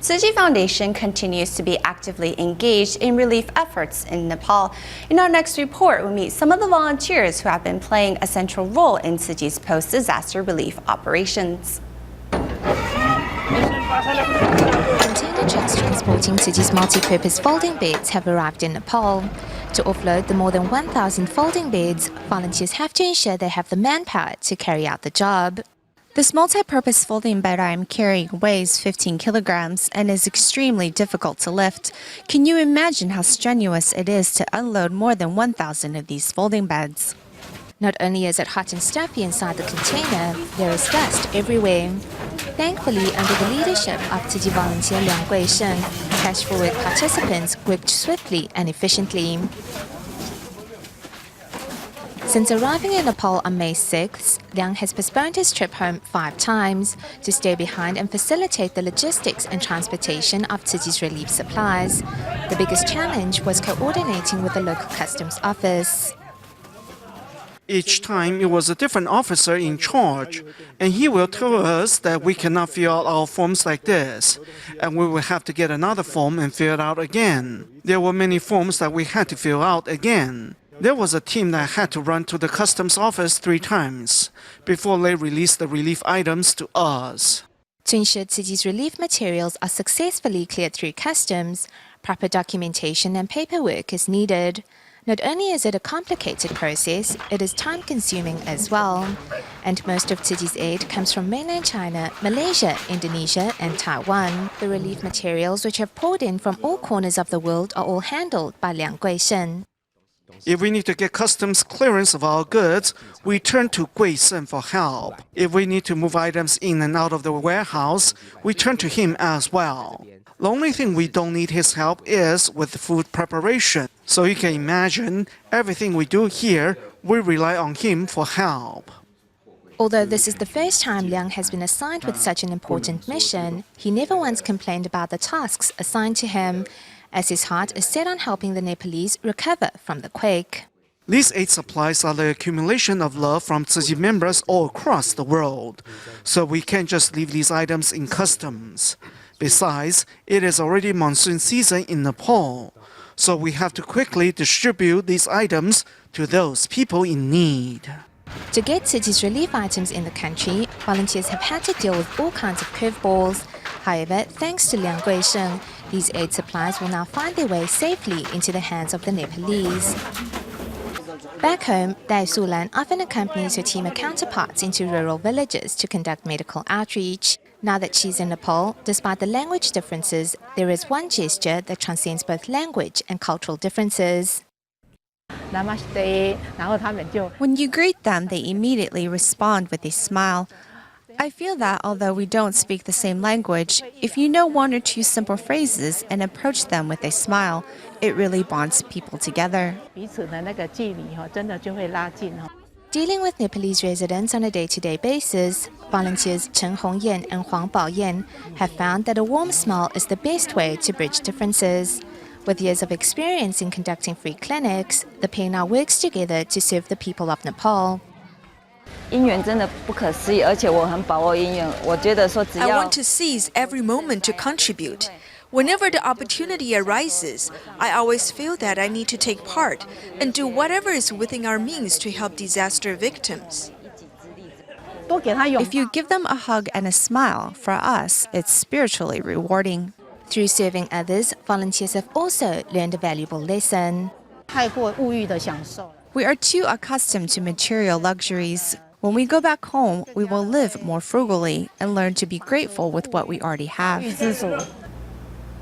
Tzu Chi Foundation continues to be actively engaged in relief efforts in Nepal. In our next report, we meet some of the volunteers who have been playing a central role in Tzu Chi's post-disaster relief operations. Container trucks transporting Tzu Chi's multi-purpose folding beds have arrived in Nepal. To offload the more than 1,000 folding beds, volunteers have to ensure they have the manpower to carry out the job. This multi-purpose folding bed I am carrying weighs 15 kilograms and is extremely difficult to lift. Can you imagine how strenuous it is to unload more than 1,000 of these folding beds? Not only is it hot and stuffy inside the container, there is dust everywhere. Thankfully, under the leadership of Tzu Chi volunteer Liang Guishen, cash-forward participants worked swiftly and efficiently. Since arriving in Nepal on May 6th, Liang has postponed his trip home 5 times to stay behind and facilitate the logistics and transportation of Tzu Chi's relief supplies. The biggest challenge was coordinating with the local customs office. Each time it was a different officer in charge, and he will tell us that we cannot fill out our forms like this, and we will have to get another form and fill it out again. There were many forms that we had to fill out again. There was a team that had to run to the customs office 3 times before they released the relief items to us. To ensure Tzu Chi's relief materials are successfully cleared through customs, proper documentation and paperwork is needed. Not only is it a complicated process, it is time-consuming as well. And most of Tzu Chi's aid comes from mainland China, Malaysia, Indonesia and Taiwan. The relief materials which have poured in from all corners of the world are all handled by Liang Guishen. If we need to get customs clearance of our goods, we turn to Guishen for help. If we need to move items in and out of the warehouse, we turn to him as well. The only thing we don't need his help is with food preparation. So you can imagine, everything we do here, we rely on him for help. Although this is the first time Liang has been assigned with such an important mission, he never once complained about the tasks assigned to him, as his heart is set on helping the Nepalese recover from the quake. These aid supplies are the accumulation of love from Tzu Chi members all across the world, so we can't just leave these items in customs. Besides, it is already monsoon season in Nepal, so we have to quickly distribute these items to those people in need. To get Tzu Chi's relief items in the country, volunteers have had to deal with all kinds of curveballs. However, thanks to Liang Guishen, these aid supplies will now find their way safely into the hands of the Nepalese. Back home, Dai Sulan often accompanies her team of counterparts into rural villages to conduct medical outreach. Now that she's in Nepal, despite the language differences, there is one gesture that transcends both language and cultural differences. When you greet them, they immediately respond with a smile. I feel that although we don't speak the same language, if you know 1 or 2 simple phrases and approach them with a smile, it really bonds people together. Dealing with Nepalese residents on a day-to-day basis, volunteers Chen Hongyan and Huang Baoyan have found that a warm smile is the best way to bridge differences. With years of experience in conducting free clinics, the pair now works together to serve the people of Nepal. I want to seize every moment to contribute. Whenever the opportunity arises, I always feel that I need to take part and do whatever is within our means to help disaster victims. If you give them a hug and a smile, for us, it's spiritually rewarding. Through serving others, volunteers have also learned a valuable lesson. We are too accustomed to material luxuries. When we go back home, we will live more frugally and learn to be grateful with what we already have.